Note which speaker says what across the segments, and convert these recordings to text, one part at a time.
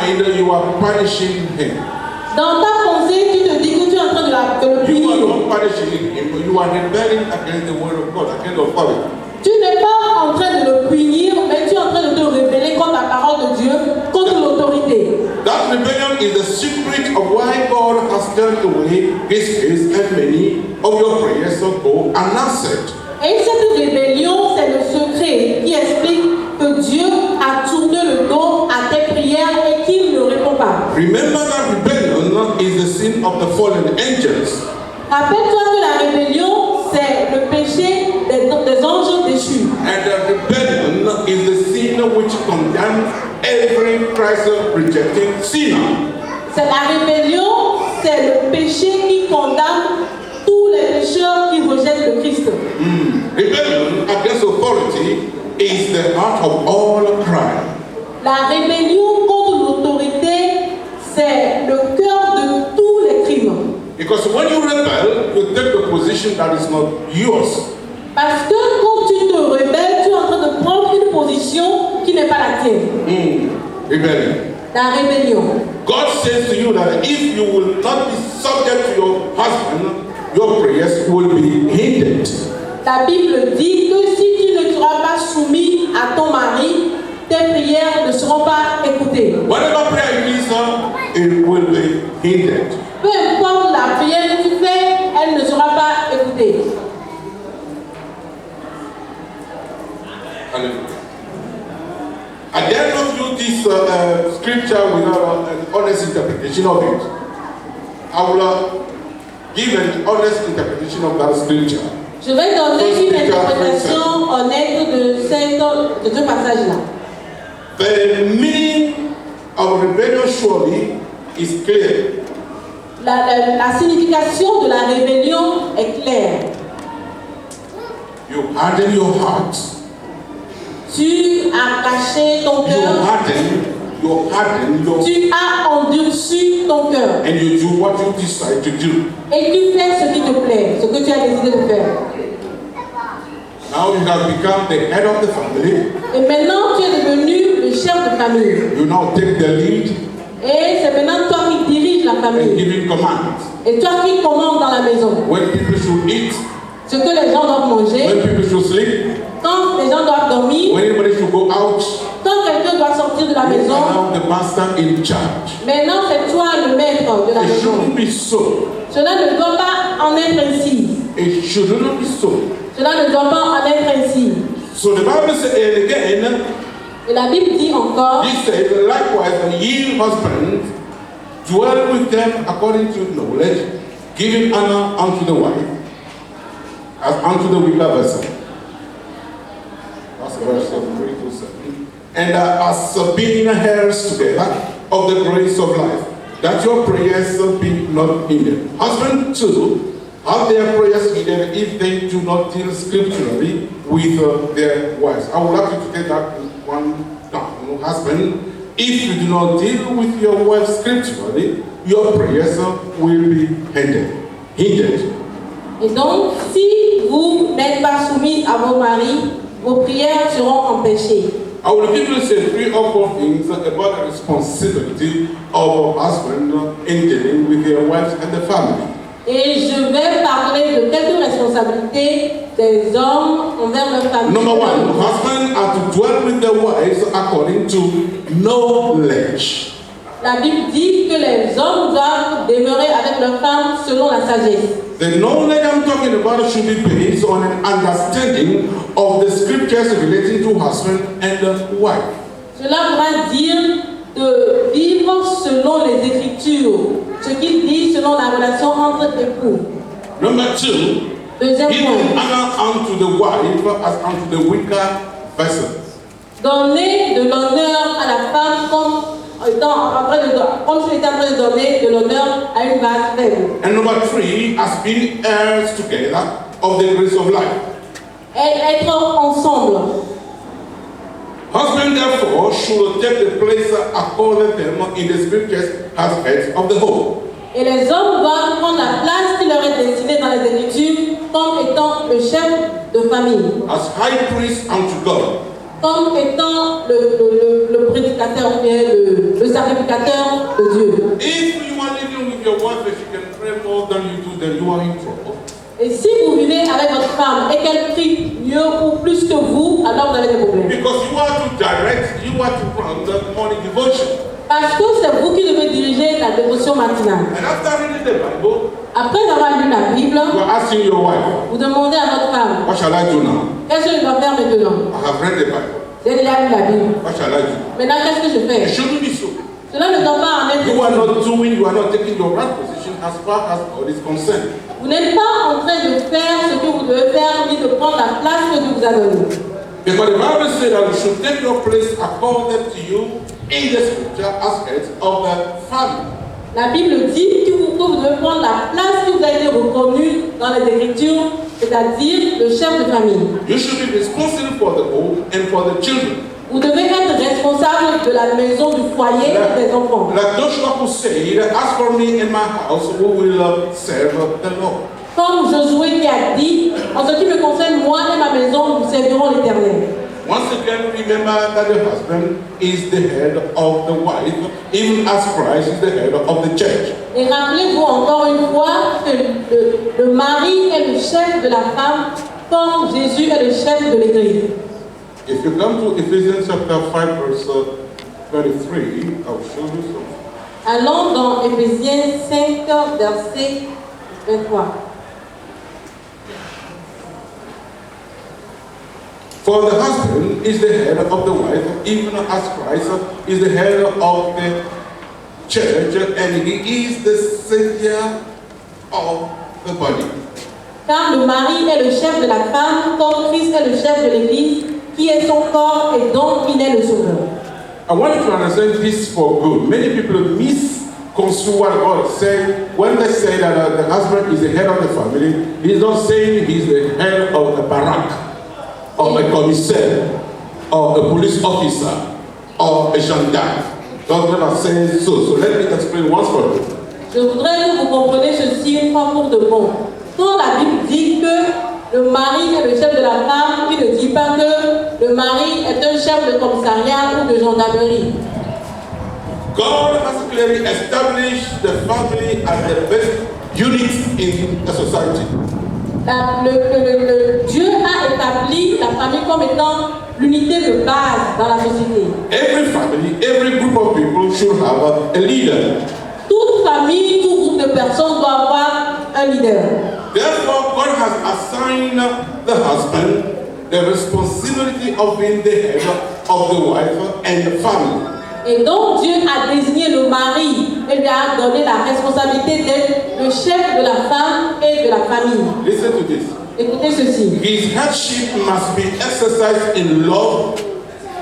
Speaker 1: mind, you are punishing him.
Speaker 2: Dans ta pensée, tu te dis que tu es en train de le
Speaker 1: You are
Speaker 2: punir.
Speaker 1: not punishing him, you are rebelling against the word of God, against authority.
Speaker 2: Tu n'es pas en train de le punir, mais tu es en train de te rebeller contre la parole de Dieu, contre l'autorité.
Speaker 1: That rebellion is the secret of why God has turned away his face and many of your prayers go unanswered.
Speaker 2: Et cette rébellion, c'est le secret qui explique que Dieu a tourné le dos à tes prières et qu'il ne répond pas.
Speaker 1: Remember that rebellion is the sin of the fallen angels.
Speaker 2: Rappelle-toi que la rébellion, c'est le péché des anges déchus.
Speaker 1: And the rebellion is the sin which condemns every Christ-rejecting sinner.
Speaker 2: C'est la rébellion, c'est le péché qui condamne tous les pécheurs qui rejettent le Christ.
Speaker 1: Rebellion against authority is the heart of all crime.
Speaker 2: La rébellion contre l'autorité, c'est le cœur de tous les crimes.
Speaker 1: Because when you rebel, you take the position that is not yours.
Speaker 2: Parce que quand tu te rebelles, tu es en train de prendre une position qui n'est pas la tienne.
Speaker 1: Rebellion.
Speaker 2: La rébellion.
Speaker 1: God says to you that if you will not be subject to your husband, your prayers will be hindered.
Speaker 2: La Bible dit que si tu ne seras pas soumis à ton mari, tes prières ne seront pas écoutées.
Speaker 1: Whatever prayer you do, it will be hindered.
Speaker 2: Peu importe la prière que tu fais, elle ne sera pas écoutée.
Speaker 1: Hallelujah. I dare not use this scripture without an honest interpretation of it. I will give an honest interpretation of that scripture.
Speaker 2: Je vais donner une interprétation honnête de ce passage-là.
Speaker 1: The meaning of rebellion surely is clear.
Speaker 2: La signification de la rébellion est claire.
Speaker 1: You harden your heart.
Speaker 2: Tu as caché ton cœur. Tu as endurci ton cœur.
Speaker 1: And you do what you decide to do.
Speaker 2: Et tu fais ce qui te plaît, ce que tu as décidé de faire.
Speaker 1: Now you have become the head of the family.
Speaker 2: Et maintenant, tu es devenu le chef de famille.
Speaker 1: You now take the lead.
Speaker 2: Et c'est maintenant toi qui diriges la
Speaker 1: And
Speaker 2: famille.
Speaker 1: giving commands.
Speaker 2: Et toi qui commandes dans la maison.
Speaker 1: When people should eat.
Speaker 2: Ce que les gens doivent manger.
Speaker 1: When people should sleep.
Speaker 2: Quand les gens doivent dormir.
Speaker 1: When anybody should go out.
Speaker 2: Quand quelqu'un doit sortir de la maison.
Speaker 1: You are now the master in charge.
Speaker 2: Maintenant, c'est toi le maître de la
Speaker 1: It
Speaker 2: maison.
Speaker 1: shouldn't be so.
Speaker 2: Cela ne doit pas en être ainsi.
Speaker 1: It shouldn't be so.
Speaker 2: Cela ne doit pas en être ainsi.
Speaker 1: So the Bible says again.
Speaker 2: Et la Bible dit encore.
Speaker 1: He said, likewise, ye husbands, dwell with them according to knowledge, giving honor unto the wife, as unto the weaker vessel. That's verse 3 to 7. And as being heirs together of the grace of life, that your prayers be not hindered. Husbands too have their prayers hindered if they do not deal scripturally with their wives. I would like you to take that one down. Husband, if you do not deal with your wife scripturally, your prayers will be hindered.
Speaker 2: Et donc, si vous n'êtes pas soumis à vos maris, vos prières seront empêchées.
Speaker 1: I will give you say 3 or 4 things about the responsibility of a husband in dealing with their wives and the family.
Speaker 2: Et je vais parler de quelques responsabilités des hommes envers leur famille.
Speaker 1: Number 1, husbands are to dwell with their wives according to knowledge.
Speaker 2: La Bible dit que les hommes doivent demeurer avec leurs femmes selon la sagesse.
Speaker 1: The knowledge I'm talking about should be based on an understanding of the scriptures relating to husband and wife.
Speaker 2: Cela voudra dire de vivre selon les Écritures, ce qu'il dit selon la relation entre époux.
Speaker 1: Number 2,
Speaker 2: Deuxième
Speaker 1: giving
Speaker 2: point.
Speaker 1: honor unto the wife as unto the weaker vessel.
Speaker 2: Donner de l'honneur à la femme comme tu étais en train de donner de l'honneur à une vase faible.
Speaker 1: And number 3, as being heirs together of the grace of life.
Speaker 2: Et être ensemble.
Speaker 1: Husband therefore should take the place accorded them in the scriptures as heads of the home.
Speaker 2: Et les hommes doivent prendre la place qui leur est destinée dans les Écritures comme étant le chef de famille.
Speaker 1: As high priest unto God.
Speaker 2: comme étant le prédicateur, le sacrificateur de Dieu.
Speaker 1: If you are living with your wife and she can pray more than you do, then you are in trouble.
Speaker 2: Et si vous vivez avec votre femme et qu'elle prie mieux ou plus que vous, alors vous avez des problèmes.
Speaker 1: Because you are to direct, you are to run the morning devotion.
Speaker 2: Parce que c'est vous qui devez diriger la dévotion matinale.
Speaker 1: And after reading the Bible,
Speaker 2: Après avoir lu la Bible,
Speaker 1: you are asking your wife,
Speaker 2: vous demandez à votre femme,
Speaker 1: what shall I do now?
Speaker 2: qu'est-ce que je dois faire maintenant?
Speaker 1: I have read the Bible.
Speaker 2: J'ai déjà lu la Bible.
Speaker 1: What shall I do?
Speaker 2: Maintenant, qu'est-ce que je
Speaker 1: It
Speaker 2: fais?
Speaker 1: shouldn't be so.
Speaker 2: Cela ne doit pas en être
Speaker 1: You are
Speaker 2: ainsi.
Speaker 1: not doing, you are not taking your right position as far as God is concerned.
Speaker 2: Vous n'êtes pas en train de faire ce que vous devez faire, ni de prendre la place que Dieu vous a donnée.
Speaker 1: Because the Bible says that you should take your place according to you in the scripture as heads of the family.
Speaker 2: La Bible dit que vous devez prendre la place qui vous a été reconnue dans les Écritures, c'est-à-dire le chef de famille.
Speaker 1: You should be responsible for the home and for the children.
Speaker 2: Vous devez être responsable de la maison, du foyer et des enfants.
Speaker 1: Like Joshua who said, as for me and my house, we will serve the Lord.
Speaker 2: Comme Josué qui a dit, en ce qui me concerne, moi et ma maison, nous servirons l'Éternel.
Speaker 1: Once again, remember that the husband is the head of the wife, even as Christ is the head of the church.
Speaker 2: Et rappelez-vous encore une fois que le mari est le chef de la femme, comme Jésus est le chef de l'Église.
Speaker 1: If you come to Ephesians chapter 5, verse 33, I'll show you something.
Speaker 2: Allons dans Éphésiens 5, verset 23.
Speaker 1: For the husband is the head of the wife, even as Christ is the head of the church, and he is the Savior of the body.
Speaker 2: Car le mari est le chef de la femme, comme Christ est le chef de l'Église, qui est son corps et dont il est le sauveur.
Speaker 1: I want you to understand this for good. Many people misconstrue what God said when they say that the husband is the head of the family. He's not saying he's the head of the barrack, or a commissaire, or a police officer, or a gendarme. God never says so. So let me explain once for all.
Speaker 2: Je voudrais que vous compreniez ceci une fois pour de bon. Quand la Bible dit que le mari est le chef de la femme, il ne dit pas que le mari est un chef de commissariat ou de gendarmerie.
Speaker 1: God has clearly established the family as the best unit in the society.
Speaker 2: Dieu a établi la famille comme étant l'unité de base dans la société.
Speaker 1: Every family, every group of people should have a leader.
Speaker 2: Toute famille, tout groupe de personnes doit avoir un leader.
Speaker 1: Therefore, God has assigned the husband the responsibility of being the head of the wife and the family.
Speaker 2: Et donc Dieu a désigné le mari et lui a donné la responsabilité d'être le chef de la femme et de la famille.
Speaker 1: Listen to this.
Speaker 2: Écoutez ceci.
Speaker 1: His headship must be exercised in love,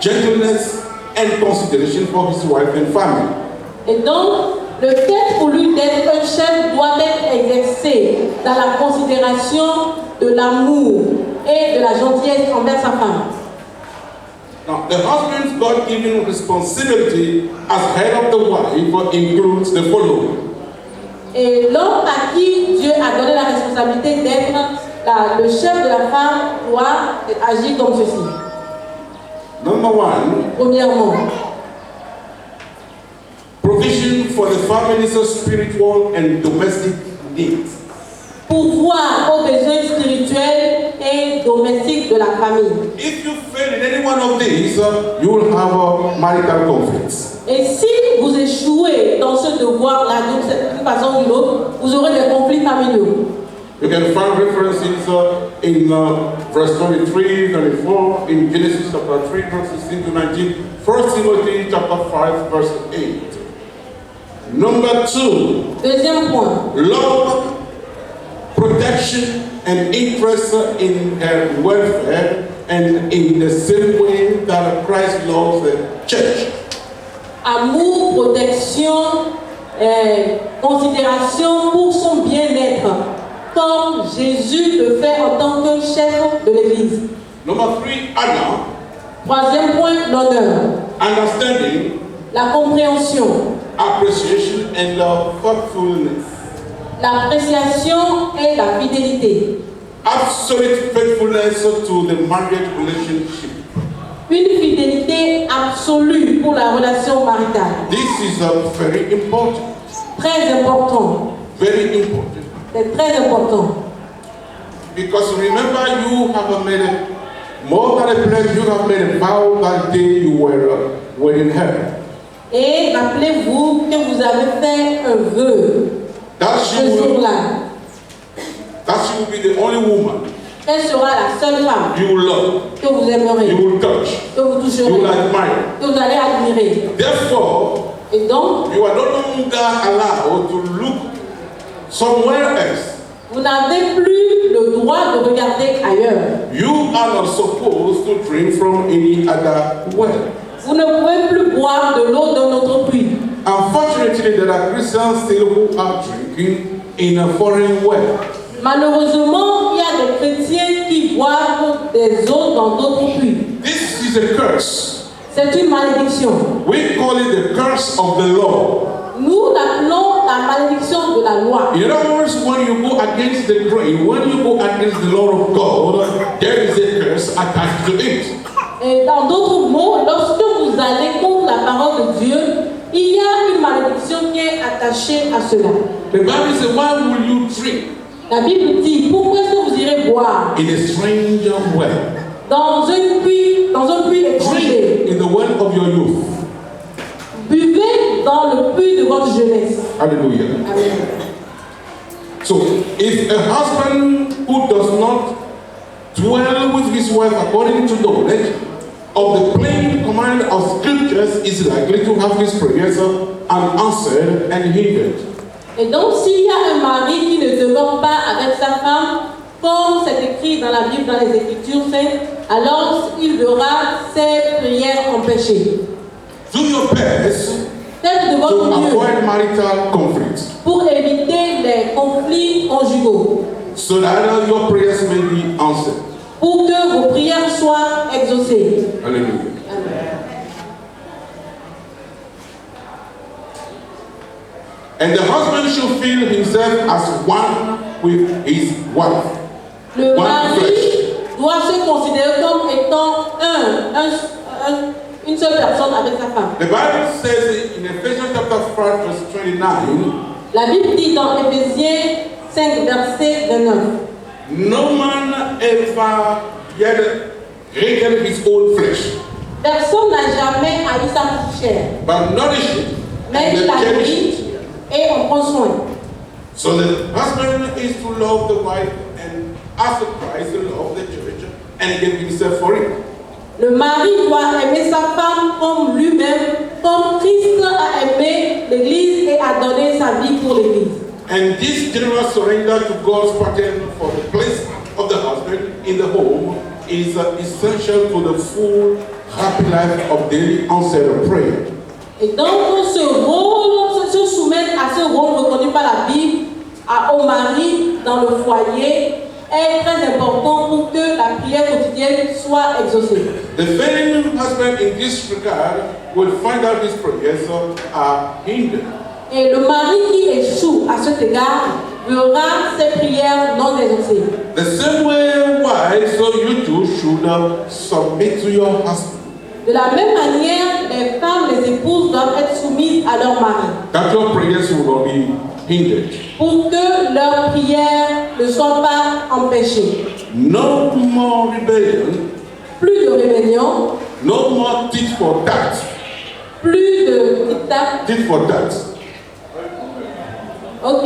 Speaker 1: gentleness, and consideration for his wife and family.
Speaker 2: Et donc, le fait pour lui d'être un chef doit être exercé dans la considération de l'amour et de la gentillesse envers sa femme.
Speaker 1: Now, the husband's God-given responsibility as head of the wife includes the following.
Speaker 2: Et l'homme à qui Dieu a donné la responsabilité d'être le chef de la femme doit agir comme ceci.
Speaker 1: Number one,
Speaker 2: Premièrement,
Speaker 1: provision for the family's spiritual and domestic needs.
Speaker 2: pourvoir aux besoins spirituels et domestiques de la famille.
Speaker 1: If you fail in any one of these, you will have marital conflicts.
Speaker 2: Et si vous échouez dans ce devoir-là d'une façon ou d'une autre, vous aurez des conflits familiaux.
Speaker 1: You can find references in verse 23, 24, in Genesis chapter 3, verse 16 to 19, 1 Timothy chapter 5, verse 8. Number two,
Speaker 2: Deuxième point,
Speaker 1: love, protection, and interest in her welfare, and in the same way that Christ loves the church.
Speaker 2: amour, protection, considération pour son bien-être, comme Jésus le fait en tant que chef de l'Église.
Speaker 1: Number three, honor,
Speaker 2: Troisième point, l'honneur,
Speaker 1: understanding,
Speaker 2: la compréhension,
Speaker 1: appreciation, and thoughtfulness.
Speaker 2: l'appréciation et la fidélité.
Speaker 1: Absolute faithfulness to the marriage relationship.
Speaker 2: Une absolue pour la relation maritale.
Speaker 1: This is very important.
Speaker 2: Très important.
Speaker 1: Very important.
Speaker 2: C'est très important.
Speaker 1: Because remember, you have made more than a pledge, you have made a vow that day you were wedding her.
Speaker 2: Et rappelez-vous que vous avez fait un vœu ce jour-là.
Speaker 1: That she will be the only woman
Speaker 2: Elle sera la seule femme
Speaker 1: you will love,
Speaker 2: que vous aimerez,
Speaker 1: you will touch,
Speaker 2: que vous
Speaker 1: you
Speaker 2: toucherez,
Speaker 1: will admire.
Speaker 2: que vous allez admirer.
Speaker 1: Therefore,
Speaker 2: Et donc,
Speaker 1: you are no longer allowed to look somewhere else.
Speaker 2: vous n'avez plus le droit de regarder ailleurs.
Speaker 1: You are not supposed to drink from any other well.
Speaker 2: Vous ne pouvez plus boire de l'eau d'un autre puits.
Speaker 1: Unfortunately, there are Christians still who are drinking in a foreign well.
Speaker 2: Malheureusement, il y a des chrétiens qui boivent des eaux dans d'autres puits.
Speaker 1: This is a curse.
Speaker 2: C'est une malédiction.
Speaker 1: We call it the curse of the law.
Speaker 2: Nous l'appelons la malédiction de la loi.
Speaker 1: In other words, when you go against the grain, when you go against the law of God, there is a curse attached to it.
Speaker 2: Et dans d'autres mots, lorsque vous allez contre la parole de Dieu, il y a une malédiction qui est attachée à cela.
Speaker 1: The Bible says, why will you drink
Speaker 2: La Bible dit, pourquoi est-ce que vous irez boire
Speaker 1: in a stranger well?
Speaker 2: dans un puits étranger?
Speaker 1: Drink in the well of your youth.
Speaker 2: Buvez dans le puits de votre jeunesse.
Speaker 1: Hallelujah.
Speaker 2: Amen.
Speaker 1: So, if a husband who does not dwell with his wife according to knowledge of the plain command of scriptures is likely to have his prayers unanswered and hindered.
Speaker 2: Et donc, s'il y a un mari qui ne demeure pas avec sa femme, comme c'est écrit dans la Bible, dans les Écritures saintes, alors il verra ses prières empêchées.
Speaker 1: Do your best
Speaker 2: Faites de
Speaker 1: to
Speaker 2: votre mieux
Speaker 1: avoid marital conflicts
Speaker 2: pour éviter les conflits conjugaux,
Speaker 1: so that your prayers may be answered.
Speaker 2: pour que vos prières soient exaucées.
Speaker 1: Hallelujah.
Speaker 2: Amen.
Speaker 1: And the husband should feel himself as one with his wife.
Speaker 2: Le
Speaker 1: One
Speaker 2: mari
Speaker 1: flesh.
Speaker 2: doit se considérer comme étant une seule personne avec sa femme.
Speaker 1: The Bible says in Ephesians chapter 5 verse 29,
Speaker 2: La Bible dit dans Éphésiens 5, verset 29,
Speaker 1: no man ever yet hated his own flesh,
Speaker 2: personne n'a jamais haï sa petite chair,
Speaker 1: but nourished it
Speaker 2: mais
Speaker 1: and
Speaker 2: il la
Speaker 1: cherished
Speaker 2: nourrit
Speaker 1: it.
Speaker 2: et on prend soin.
Speaker 1: So the husband is to love the wife and after Christ to love the church and give himself for it.
Speaker 2: Le mari doit aimer sa femme comme lui-même, comme Christ a aimé l'Église et a donné sa vie pour l'Église.
Speaker 1: And this general surrender to God's pattern for the place of the husband in the home is essential to the full happy life of daily answered prayer.
Speaker 2: Et donc, ce rôle, se soumettre à ce rôle reconnu par la Bible au mari dans le foyer est très important pour que la prière quotidienne soit exaucée.
Speaker 1: The failing husband in this regard will find out his prayers are hindered.
Speaker 2: Et le mari qui échoue à cet égard verra ses prières non exaucées.
Speaker 1: The same way, wives, so you too should submit to your husband.
Speaker 2: De la même manière, les femmes, les épouses doivent être soumises à leur mari
Speaker 1: That your prayers will not be hindered.
Speaker 2: pour que leurs prières ne soient pas empêchées.
Speaker 1: No more rebellion,
Speaker 2: Plus de rébellion,
Speaker 1: no more tit for tat.
Speaker 2: plus de tic-tac,
Speaker 1: Tit for tat.
Speaker 2: ok,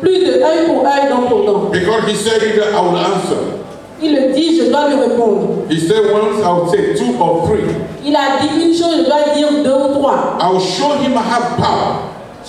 Speaker 2: plus de œil pour œil, dent pour dent.
Speaker 1: Because he said it, I will answer.
Speaker 2: Il le dit, je dois lui répondre.
Speaker 1: He said once I will say 2 or 3.
Speaker 2: Il a dit une chose, je dois dire 2 ou 3.
Speaker 1: I will show him I have power.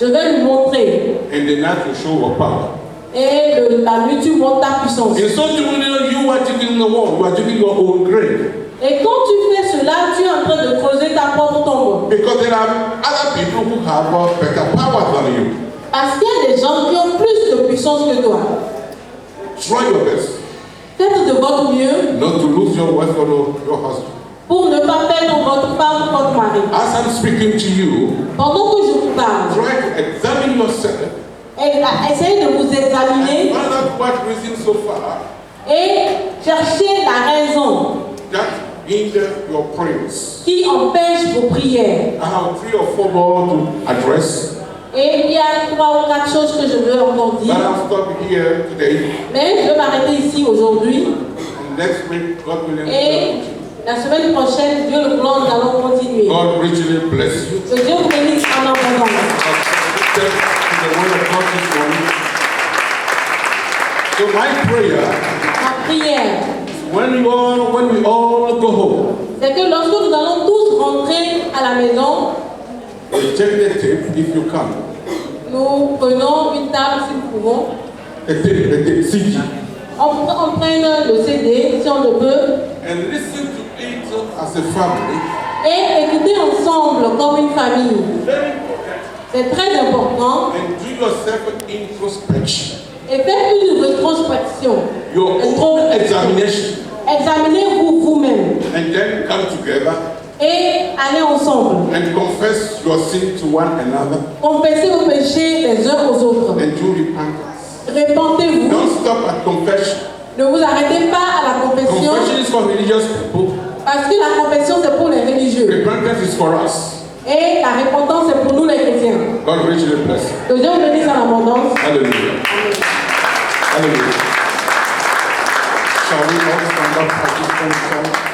Speaker 2: Je vais lui montrer.
Speaker 1: And the night will show your power.
Speaker 2: Et la nuit, tu montes ta puissance.
Speaker 1: In so doing, you are digging the wall. You are digging your own grave.
Speaker 2: Et quand tu fais cela, tu es en train de creuser ta propre tombe.
Speaker 1: Because there are other people who have better power than you.
Speaker 2: Parce qu'il y a des gens qui ont plus de puissance que toi.
Speaker 1: Try your best
Speaker 2: Faites de votre mieux
Speaker 1: not to lose your wife or your husband.
Speaker 2: pour ne pas perdre votre femme ou votre mari.
Speaker 1: As I'm speaking to you,
Speaker 2: Pendant que je vous parle,
Speaker 1: try to examine yourself
Speaker 2: et essayez de vous
Speaker 1: and
Speaker 2: examiner
Speaker 1: find out what reason so far
Speaker 2: et cherchez la raison
Speaker 1: that hinder your prayers.
Speaker 2: qui empêchent vos prières.
Speaker 1: I have 3 or 4 more to address,
Speaker 2: Et il y a 3 ou 4 choses que je veux encore
Speaker 1: but
Speaker 2: dire.
Speaker 1: I'll stop here today.
Speaker 2: Mais je vais m'arrêter ici aujourd'hui.
Speaker 1: And next week, God willing,
Speaker 2: Et la semaine prochaine, Dieu le voulant, nous allons continuer.
Speaker 1: God richly bless you.
Speaker 2: Que Dieu vous bénisse en abondance.
Speaker 1: To the word of God this morning. So my prayer,
Speaker 2: Ma prière,
Speaker 1: when we all go home,
Speaker 2: c'est que lorsque nous allons tous rentrer à la maison,
Speaker 1: we check the tape if you can.
Speaker 2: nous prenons une table si nous pouvons.
Speaker 1: The tape, CD.
Speaker 2: On prenne le CD si on le peut.
Speaker 1: And listen to it as a family.
Speaker 2: Et écouter ensemble comme une famille.
Speaker 1: Very important.
Speaker 2: C'est très important.
Speaker 1: And do yourself an introspection.
Speaker 2: Et faites une rétrospection.
Speaker 1: Your own examination.
Speaker 2: Examinez-vous vous-même.
Speaker 1: And then come together
Speaker 2: Et allez ensemble.
Speaker 1: and confess your sin to one another
Speaker 2: Confessez vos péchés les uns aux autres.
Speaker 1: and do repentance.
Speaker 2: Répentez-vous.
Speaker 1: Don't stop at confession.
Speaker 2: Ne vous arrêtez pas à la confession.
Speaker 1: Confession is for religious people.
Speaker 2: Parce que la confession c'est pour les religieux.
Speaker 1: Repentance is for us.
Speaker 2: Et la repentance c'est pour nous les chrétiens.
Speaker 1: God richly bless you.
Speaker 2: Que Dieu vous bénisse en abondance.
Speaker 1: Hallelujah. Hallelujah. Shall we all stand up at this point?